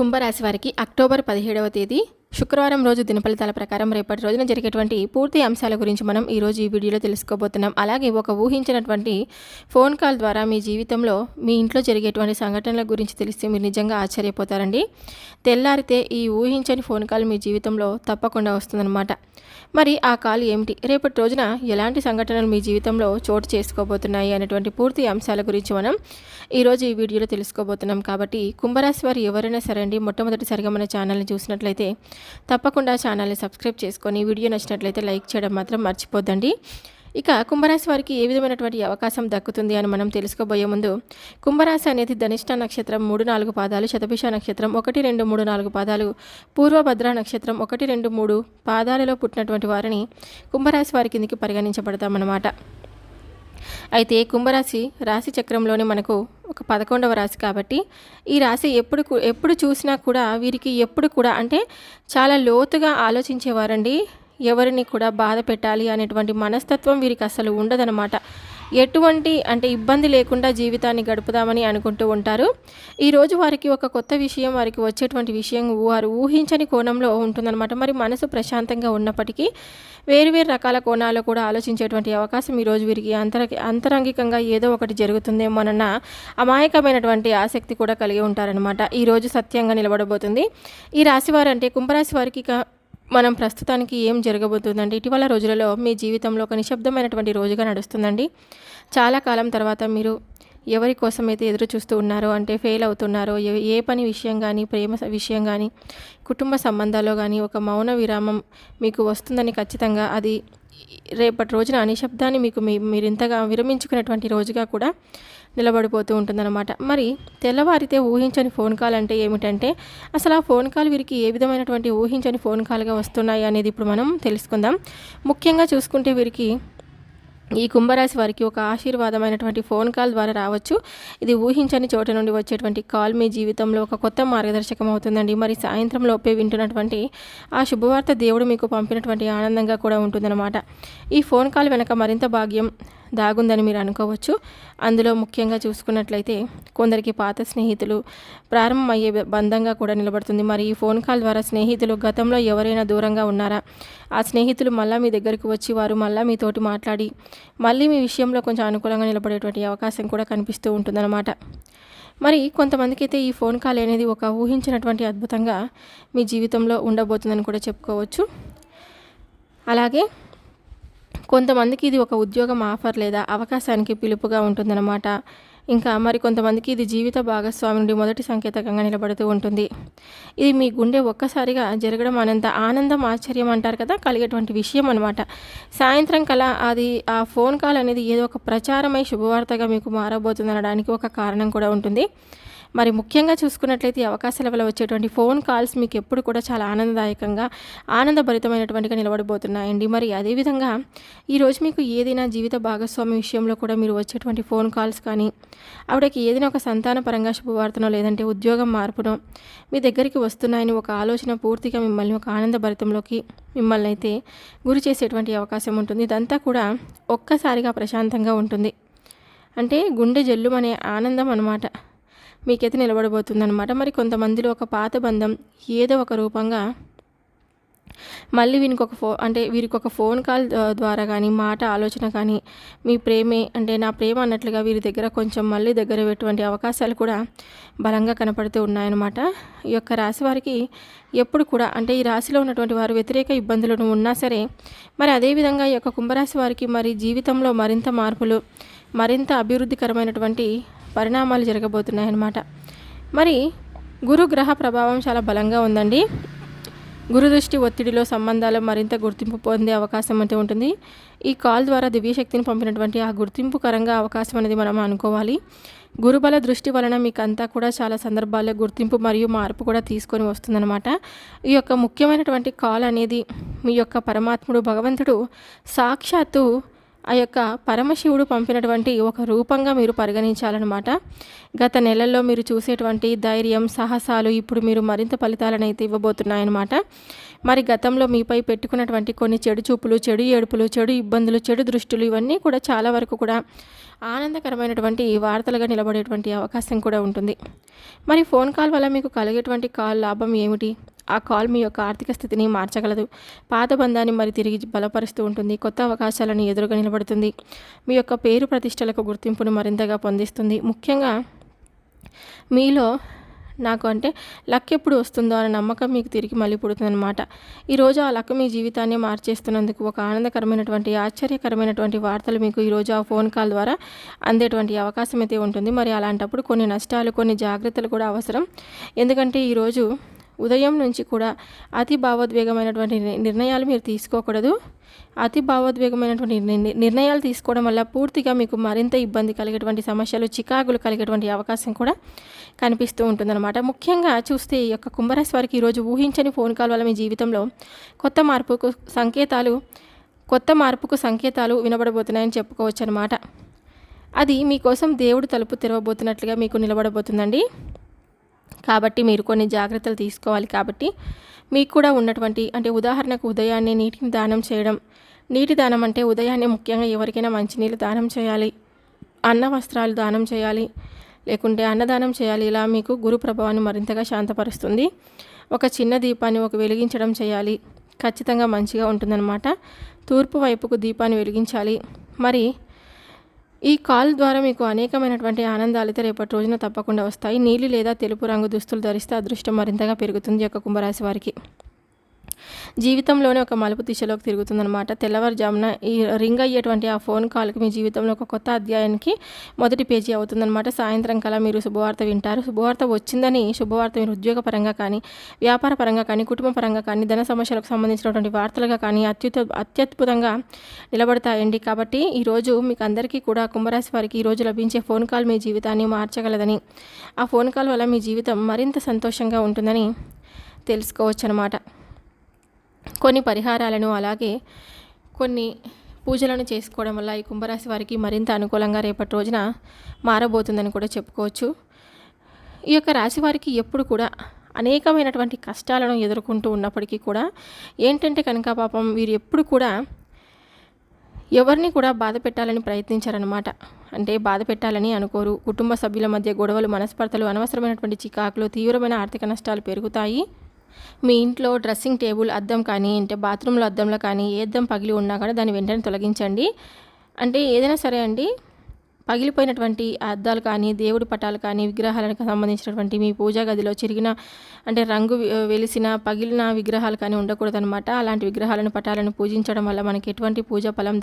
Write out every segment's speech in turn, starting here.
కుంభరాశి వారికి అక్టోబర్ 17వ తేదీ శుక్రవారం రోజు దినఫలితాల ప్రకారం రేపటి రోజున జరిగేటువంటి పూర్తి అంశాల గురించి మనం ఈరోజు ఈ వీడియోలో తెలుసుకోబోతున్నాం. అలాగే ఒక ఊహించినటువంటి ఫోన్ కాల్ ద్వారా మీ జీవితంలో మీ ఇంట్లో జరిగేటువంటి సంఘటనల గురించి తెలిస్తే మీరు నిజంగా ఆశ్చర్యపోతారండి. తెల్లారితే ఈ ఊహించని ఫోన్ కాల్ మీ జీవితంలో తప్పకుండా వస్తుందన్నమాట. మరి ఆ కాల్ ఏమిటి, రేపటి రోజున ఎలాంటి సంఘటనలు మీ జీవితంలో చోటు చేసుకోబోతున్నాయి అనేటువంటి పూర్తి అంశాల గురించి మనం ఈరోజు ఈ వీడియోలో తెలుసుకోబోతున్నాం. కాబట్టి కుంభరాశి వారు ఎవరైనా సరే అండి, మొట్టమొదటిసారిగా మన ఛానల్ని చూసినట్లయితే తప్పకుండా ఛానల్ని సబ్స్క్రైబ్ చేసుకొని వీడియో నచ్చినట్లయితే లైక్ చేయడం మాత్రం మర్చిపోద్దండి. ఇక కుంభరాశి వారికి ఏ విధమైనటువంటి అవకాశం దక్కుతుంది అని మనం తెలుసుకోబోయే ముందు, కుంభరాశి అనేది ధనిష్ట నక్షత్రం 3-4 పాదాలు, శతభిష నక్షత్రం 1-2-3-4 పాదాలు, పూర్వభద్ర నక్షత్రం 1-2-3 పాదాలలో పుట్టినటువంటి వారిని కుంభరాశి వారి కిందికి పరిగణించబడతామన్నమాట. అయితే కుంభరాశి రాశి చక్రంలోనే మనకు ఒక 11వ రాశి కాబట్టి ఈ రాశి ఎప్పుడు చూసినా కూడా వీరికి ఎప్పుడు కూడా అంటే చాలా లోతుగా ఆలోచించేవారండి. ఎవరిని కూడా బాధ పెట్టాలి అనేటువంటి మనస్తత్వం వీరికి అసలు ఉండదన్నమాట. ఎటువంటి అంటే ఇబ్బంది లేకుండా జీవితాన్ని గడుపుదామని అనుకుంటూ ఉంటారు. ఈరోజు వారికి ఒక కొత్త విషయం, వారికి వచ్చేటువంటి విషయం వారు ఊహించని కోణంలో ఉంటుందన్నమాట. మరి మనసు ప్రశాంతంగా ఉన్నప్పటికీ వేరు రకాల కోణాల్లో కూడా ఆలోచించేటువంటి అవకాశం ఈరోజు వీరికి అంతరంగికంగా ఏదో ఒకటి జరుగుతుందేమోనన్న అమాయకమైనటువంటి ఆసక్తి కూడా కలిగి ఉంటారనమాట. ఈరోజు సత్యంగా నిలబడబోతుంది. ఈ రాశివారు అంటే కుంభరాశి వారికి మనం ప్రస్తుతానికి ఏం జరగబోతుందండి, ఇటీవల రోజులలో మీ జీవితంలో ఒక నిశ్శబ్దమైనటువంటి రోజుగా నడుస్తుందండి. చాలా కాలం తర్వాత మీరు ఎవరి కోసమైతే ఎదురు చూస్తూ ఉన్నారో, అంటే ఫెయిల్ అవుతున్నారో, ఏ పని విషయం కానీ, ప్రేమ విషయం కానీ, కుటుంబ సంబంధాల్లో కానీ ఒక మౌన విరామం మీకు వస్తుందని ఖచ్చితంగా అది రేపటి రోజున నిశ్శబ్దాన్ని మీరు ఇంతగా విరమించుకునేటువంటి రోజుగా కూడా నిలబడిపోతూ ఉంటుందన్నమాట. మరి తెల్లవారితే ఊహించని ఫోన్ కాల్ అంటే ఏమిటంటే, అసలు ఆ ఫోన్ కాల్ వీరికి ఏ విధమైనటువంటి ఊహించని ఫోన్ కాల్గా వస్తున్నాయి అనేది ఇప్పుడు మనం తెలుసుకుందాం. ముఖ్యంగా చూసుకుంటే వీరికి ఈ కుంభరాశి వారికి ఒక ఆశీర్వాదమైనటువంటి ఫోన్ కాల్ ద్వారా రావచ్చు. ఇది ఊహించని చోట నుండి వచ్చేటువంటి కాల్ మీ జీవితంలో ఒక కొత్త మార్గదర్శకం అవుతుందండి. మరి సాయంత్రం లోపే వింటున్నటువంటి ఆ శుభవార్త దేవుడు మీకు పంపినటువంటి ఆనందంగా కూడా ఉంటుందన్నమాట. ఈ ఫోన్ కాల్ వెనక మరింత భాగ్యం దాగుందని మీరు అనుకోవచ్చు. అందులో ముఖ్యంగా చూసుకున్నట్లయితే కొందరికి పాత స్నేహితులు ప్రారంభమయ్యే బంధంగా కూడా నిలబడుతుంది. మరి ఈ ఫోన్ కాల్ ద్వారా స్నేహితులు గతంలో ఎవరైనా దూరంగా ఉన్నారా, ఆ స్నేహితులు మళ్ళీ మీ దగ్గరికి వచ్చి వారు మళ్ళీ మీతోటి మాట్లాడి మళ్ళీ మీ విషయంలో కొంచెం అనుకూలంగా నిలబడేటువంటి అవకాశం కూడా కనిపిస్తూ ఉంటుందన్నమాట. మరి కొంతమందికి అయితే ఈ ఫోన్ కాల్ అనేది ఒక ఊహించినటువంటి అద్భుతంగా మీ జీవితంలో ఉండబోతుందని కూడా చెప్పుకోవచ్చు. అలాగే కొంతమందికి ఇది ఒక ఉద్యోగం ఆఫర్ లేదా అవకాశానికి పిలుపుగా ఉంటుందన్నమాట. ఇంకా మరి కొంతమందికి ఇది జీవిత భాగస్వామి నుండి మొదటి సంకేతకంగా నిలబడుతూ ఉంటుంది. ఇది మీ గుండె ఒక్కసారిగా జరగడం అనంత ఆనందం, ఆశ్చర్యం అంటారు కదా, కలిగేటువంటి విషయం అనమాట. సాయంత్రం కల అది ఆ ఫోన్ కాల్ అనేది ఏదో ఒక ప్రచారమై శుభవార్తగా మీకు మారబోతుంది అనడానికి ఒక కారణం కూడా ఉంటుంది. మరి ముఖ్యంగా చూసుకున్నట్లయితే అవకాశాల వల్ల వచ్చేటువంటి ఫోన్ కాల్స్ మీకు ఎప్పుడు కూడా చాలా ఆనందదాయకంగా, ఆనందభరితమైనటువంటిగా నిలబడిపోతున్నాయండి. మరి అదేవిధంగా ఈరోజు మీకు ఏదైనా జీవిత భాగస్వామి విషయంలో కూడా మీరు వచ్చేటువంటి ఫోన్ కాల్స్ కానీ, ఆవిడకి ఏదైనా ఒక సంతానపరంగా శుభవార్తనో లేదంటే ఉద్యోగం మార్పునో మీ దగ్గరికి వస్తున్నాయని ఒక ఆలోచన పూర్తిగా మిమ్మల్ని ఒక ఆనందభరితంలోకి మిమ్మల్ని అయితే గురి చేసేటువంటి అవకాశం ఉంటుంది. ఇదంతా కూడా ఒక్కసారిగా ప్రశాంతంగా ఉంటుంది. అంటే గుండె జల్లుమనే ఆనందం అన్నమాట మీకైతే నిలబడబోతుందన్నమాట. మరి కొంతమందిలో ఒక పాత బంధం ఏదో ఒక రూపంగా మళ్ళీ వీరికి ఒక ఫోన్ కాల్ ద్వారా కానీ, మాట ఆలోచన కానీ, మీ ప్రేమే అంటే నా ప్రేమ అన్నట్లుగా వీరి దగ్గర కొంచెం మళ్ళీ దగ్గర పెట్టేటువంటి అవకాశాలు కూడా బలంగా కనపడుతూ ఉన్నాయన్నమాట. ఈ యొక్క రాశి వారికి ఎప్పుడు కూడా అంటే ఈ రాశిలో ఉన్నటువంటి వారు వ్యతిరేక ఇబ్బందులను ఉన్నా సరే, మరి అదేవిధంగా ఈ యొక్క కుంభరాశి వారికి మరి జీవితంలో మరింత మార్పులు, మరింత అభివృద్ధికరమైనటువంటి పరిణామాలు జరగబోతున్నాయన్నమాట. మరి గురు గ్రహ ప్రభావం చాలా బలంగా ఉందండి. గురు దృష్టి ఒత్తిడిలో సంబంధాలు మరింత గుర్తింపు పొందే అవకాశం అయితే ఉంటుంది. ఈ కాల్ ద్వారా దివ్యశక్తిని పంపినటువంటి ఆ గుర్తింపుకరంగా అవకాశం అనేది మనం అనుకోవాలి. గురుబల దృష్టి వలన మీకు అంతా కూడా చాలా సందర్భాల్లో గుర్తింపు మరియు మార్పు కూడా తీసుకొని వస్తుందన్నమాట. ఈ యొక్క ముఖ్యమైనటువంటి కాల్ అనేది మీ యొక్క పరమాత్ముడు భగవంతుడు సాక్షాత్తు ఆ యొక్క పరమశివుడు పంపినటువంటి ఒక రూపంగా మీరు పరిగణించాలన్నమాట. గత నెలల్లో మీరు చూసేటువంటి ధైర్యం, సాహసాలు ఇప్పుడు మీరు మరింత ఫలితాలను అయితే ఇవ్వబోతున్నాయన్నమాట. మరి గతంలో మీపై పెట్టుకున్నటువంటి కొన్ని చెడు చూపులు, చెడు ఏడుపులు, చెడు ఇబ్బందులు, చెడు దృష్టులు ఇవన్నీ కూడా చాలా వరకు కూడా ఆనందకరమైనటువంటి వార్తలుగా నిలబడేటువంటి అవకాశం కూడా ఉంటుంది. మరి ఫోన్ కాల్ వల్ల మీకు కలిగేటువంటి లాభం ఏమిటి? ఆ కాల్ మీ యొక్క ఆర్థిక స్థితిని మార్చగలదు. పాత బంధాన్ని మరి తిరిగి బలపరుస్తూ ఉంటుంది. కొత్త అవకాశాలను ఎదురుగా నిలబడుతుంది. మీ యొక్క పేరు ప్రతిష్టలకు గుర్తింపును మరింతగా పొందిస్తుంది. ముఖ్యంగా మీలో నాకు అంటే లక్ ఎప్పుడు వస్తుందో అనే నమ్మకం మీకు తిరిగి మళ్ళీ పుడుతుందన్నమాట. ఈరోజు ఆ లక్ మీ జీవితాన్ని మార్చేస్తున్నందుకు ఒక ఆనందకరమైనటువంటి, ఆశ్చర్యకరమైనటువంటి వార్తలు మీకు ఈరోజు ఆ ఫోన్ కాల్ ద్వారా అందేటువంటి అవకాశం అయితే ఉంటుంది. మరి అలాంటప్పుడు కొన్ని నష్టాలు, కొన్ని జాగ్రత్తలు కూడా అవసరం. ఎందుకంటే ఈరోజు ఉదయం నుంచి కూడా అతి భావోద్వేగమైనటువంటి నిర్ణయాలు మీరు తీసుకోకూడదు. అతి భావోద్వేగమైనటువంటి నిర్ణయాలు తీసుకోవడం వల్ల పూర్తిగా మీకు మరింత ఇబ్బంది కలిగేటువంటి సమస్యలు, చికాకులు కలిగేటువంటి అవకాశం కూడా కనిపిస్తూ ఉంటుందన్నమాట. ముఖ్యంగా చూస్తే ఈ యొక్క కుంభరాశి వారికి ఈరోజు ఊహించని ఫోన్ కాల్ వల్ల మీ జీవితంలో కొత్త మార్పుకు సంకేతాలు వినబడబోతున్నాయని చెప్పుకోవచ్చు అనమాట. అది మీకోసం దేవుడు తలుపు తెరవబోతున్నట్లుగా మీకు నిలబడబోతుందండి. కాబట్టి మీరు కొన్ని జాగ్రత్తలు తీసుకోవాలి. కాబట్టి మీకు కూడా ఉన్నటువంటి అంటే ఉదాహరణకు ఉదయాన్నే నీటిని దానం చేయడం. నీటి దానం అంటే ఉదయాన్నే ముఖ్యంగా ఎవరికైనా మంచినీళ్ళు దానం చేయాలి, అన్న వస్త్రాలు దానం చేయాలి, లేకుంటే అన్నదానం చేయాలి. ఇలా మీకు గురు ప్రభావాన్ని మరింతగా శాంతపరుస్తుంది. ఒక చిన్న దీపాన్ని వెలిగించడం చేయాలి. ఖచ్చితంగా మంచిగా ఉంటుందన్నమాట. తూర్పు వైపుకు దీపాన్ని వెలిగించాలి. మరి ఈ కాల్ ద్వారా మీకు అనేకమైనటువంటి ఆనందాలు అయితే రేపటి రోజున తప్పకుండా వస్తాయి. నీలి లేదా తెలుపు రంగు దుస్తులు ధరిస్తే అదృష్టం మరింతగా పెరుగుతుంది. యొక్క కుంభరాశి వారికి జీవితంలోనే ఒక మలుపు దిశలోకి తిరుగుతుందన్నమాట. తెల్లవారుజామున ఈ రింగ్ అయ్యేటువంటి ఆ ఫోన్ కాల్కి మీ జీవితంలో ఒక కొత్త అధ్యాయానికి మొదటి పేజీ అవుతుందన్నమాట. సాయంత్రం కల్లా మీరు శుభవార్త వింటారు. శుభవార్త వచ్చిందని శుభవార్త మీరు ఉద్యోగపరంగా కానీ, వ్యాపార పరంగా కానీ, కుటుంబ పరంగా కానీ, ధన సమస్యలకు సంబంధించినటువంటి వార్తలుగా కానీ అత్యద్భుతంగా నిలబడతాయండి. కాబట్టి ఈరోజు మీకు అందరికీ కూడా కుంభరాశి వారికి ఈరోజు లభించే ఫోన్ కాల్ మీ జీవితాన్ని మార్చగలదని, ఆ ఫోన్ కాల్ వల్ల మీ జీవితం మరింత సంతోషంగా ఉంటుందని తెలుసుకోవచ్చు అన్నమాట. కొన్ని పరిహారాలను అలాగే కొన్ని పూజలను చేసుకోవడం వల్ల ఈ కుంభరాశి వారికి మరింత అనుకూలంగా రేపటి రోజున మారబోతుందని కూడా చెప్పుకోవచ్చు. ఈ యొక్క రాశి వారికి ఎప్పుడు కూడా అనేకమైనటువంటి కష్టాలను ఎదుర్కొంటూ ఉన్నప్పటికీ కూడా ఏంటంటే కనుక పాపం వీరు ఎప్పుడు కూడా ఎవరిని కూడా బాధ పెట్టాలని ప్రయత్నించారనమాట. అంటే బాధ పెట్టాలని అనుకోరు. కుటుంబ సభ్యుల మధ్య గొడవలు, మనస్పర్ధలు, అనవసరమైనటువంటి చికాకులు, తీవ్రమైన ఆర్థిక నష్టాలు పెరుగుతాయి. మీ ఇంట్లో డ్రెస్సింగ్ టేబుల్ అద్దం కానీ, అంటే బాత్రూంలో అద్దంలో కానీ ఏ అద్దం పగిలి ఉన్నా కానీ దాన్ని వెంటనే తొలగించండి. అంటే ఏదైనా సరే అండి, పగిలిపోయినటువంటి అద్దాలు కానీ, దేవుడి పటాలు కానీ, విగ్రహాలకు సంబంధించినటువంటి మీ పూజా గదిలో చిరిగిన అంటే రంగు వెలిసిన పగిలిన విగ్రహాలు కానీ ఉండకూడదనమాట. అలాంటి విగ్రహాలను, పటాలను పూజించడం వల్ల మనకి ఎటువంటి పూజా ఫలం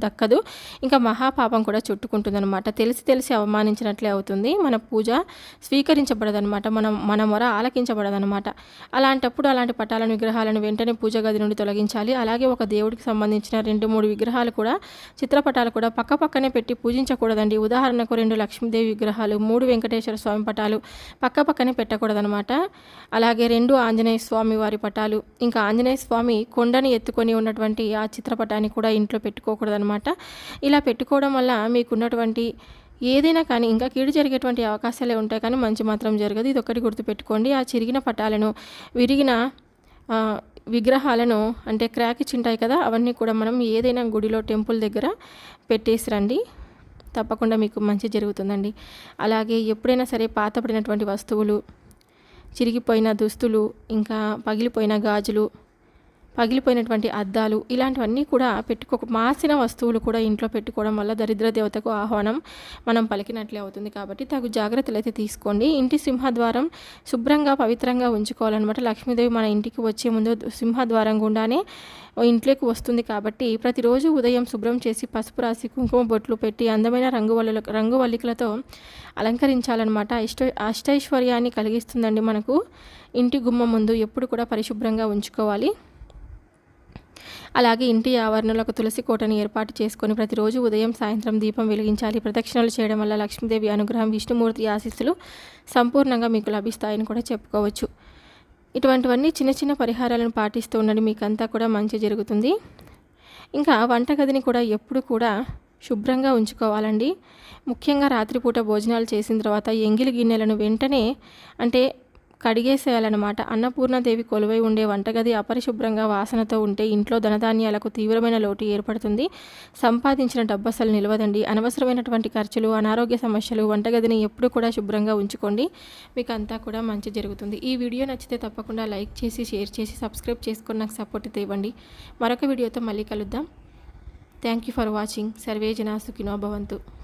దక్కదు. ఇంకా మహాపాపం కూడా చుట్టుకుంటుందన్నమాట. తెలిసి అవమానించినట్లే అవుతుంది. మన పూజ స్వీకరించబడదనమాట. మన మొర ఆలకించబడదనమాట. అలాంటప్పుడు అలాంటి పటాలను, విగ్రహాలను వెంటనే పూజా గది నుండి తొలగించాలి. అలాగే ఒక దేవుడికి సంబంధించిన 2-3 విగ్రహాలు కూడా, చిత్రపటాలు కూడా పక్కనే పెట్టి పూజించకూడదండి. ఉదాహరణకు 2 లక్ష్మీదేవి విగ్రహాలు, 3 వెంకటేశ్వర స్వామి పటాలు పక్కనే పెట్టకూడదనమాట. అలాగే 2 ఆంజనేయ స్వామి వారి పటాలు, ఇంకా ఆంజనేయ స్వామి కొండని ఎత్తుకొని ఉన్నటువంటి ఆ చిత్రపటాన్ని కూడా ఇంట్లో పెట్టుకోకూడదనమాట. ఇలా పెట్టుకోవడం వల్ల మీకున్నటువంటి ఏదైనా కానీ ఇంకా కీడు జరిగేటువంటి అవకాశాలే ఉంటాయి, కానీ మంచి మాత్రం జరగదు. ఇది ఒకటి గుర్తుపెట్టుకోండి. ఆ చిరిగిన పటాలను, విరిగిన విగ్రహాలను అంటే క్రాక్ చింటాయి కదా, అవన్నీ కూడా మనం ఏదైనా గుడిలో, టెంపుల్ దగ్గర పెట్టేసి రండి. తప్పకుండా మీకు మంచి జరుగుతుందండి. అలాగే ఎప్పుడైనా సరే పాతపడినటువంటి వస్తువులు, చిరిగిపోయిన దుస్తులు, ఇంకా పగిలిపోయిన గాజులు, పగిలిపోయినటువంటి అద్దాలు ఇలాంటివన్నీ కూడా మాసిన వస్తువులు కూడా ఇంట్లో పెట్టుకోవడం వల్ల దరిద్ర దేవతకు ఆహ్వానం మనం పలికినట్లే అవుతుంది. కాబట్టి తగు జాగ్రత్తలు అయితే తీసుకోండి. ఇంటి సింహద్వారం శుభ్రంగా పవిత్రంగా ఉంచుకోవాలన్నమాట. లక్ష్మీదేవి మన ఇంటికి వచ్చే ముందు సింహద్వారం గుండానే ఇంట్లోకి వస్తుంది. కాబట్టి ప్రతిరోజు ఉదయం శుభ్రం చేసి పసుపు రాసి కుంకుమ బొట్లు పెట్టి అందమైన రంగువల్లికలతో అలంకరించాలన్నమాట. అష్టైశ్వర్యాన్ని కలిగిస్తుందండి. మనకు ఇంటి గుమ్మం ముందు ఎప్పుడు కూడా పరిశుభ్రంగా ఉంచుకోవాలి. అలాగే ఇంటి ఆవరణలో తులసి కోటను ఏర్పాటు చేసుకొని ప్రతిరోజు ఉదయం, సాయంత్రం దీపం వెలిగించాలి. ప్రదక్షిణలు చేయడం వల్ల లక్ష్మీదేవి అనుగ్రహం, విష్ణుమూర్తి ఆశీస్సులు సంపూర్ణంగా మీకు లభిస్తాయని కూడా చెప్పుకోవచ్చు. ఇటువంటివన్నీ చిన్న పరిహారాలను పాటిస్తూ ఉండండి. మీకంతా కూడా మంచి జరుగుతుంది. ఇంకా వంటగదిని కూడా ఎప్పుడు కూడా శుభ్రంగా ఉంచుకోవాలండి. ముఖ్యంగా రాత్రిపూట భోజనాలు చేసిన తర్వాత ఎంగిలి గిన్నెలను వెంటనే అంటే కడిగేసేయాలన్నమాట. అన్నపూర్ణాదేవి కొలువై ఉండే వంటగది అపరిశుభ్రంగా వాసనతో ఉంటే ఇంట్లో ధనధాన్యాలకు తీవ్రమైన లోటు ఏర్పడుతుంది. సంపాదించిన డబ్బు అసలు నిలవదండి. అనవసరమైనటువంటి ఖర్చులు, అనారోగ్య సమస్యలు, వంటగదిని ఎప్పుడు కూడా శుభ్రంగా ఉంచుకోండి. మీకు అంతా కూడా మంచి జరుగుతుంది. ఈ వీడియో నచ్చితే తప్పకుండా లైక్ చేసి, షేర్ చేసి, సబ్స్క్రైబ్ చేసుకొని నాకు సపోర్ట్ అయితే ఇవ్వండి. మరొక వీడియోతో మళ్ళీ కలుద్దాం. Thank you for watching. Survey జనా సుఖినో భవంతు.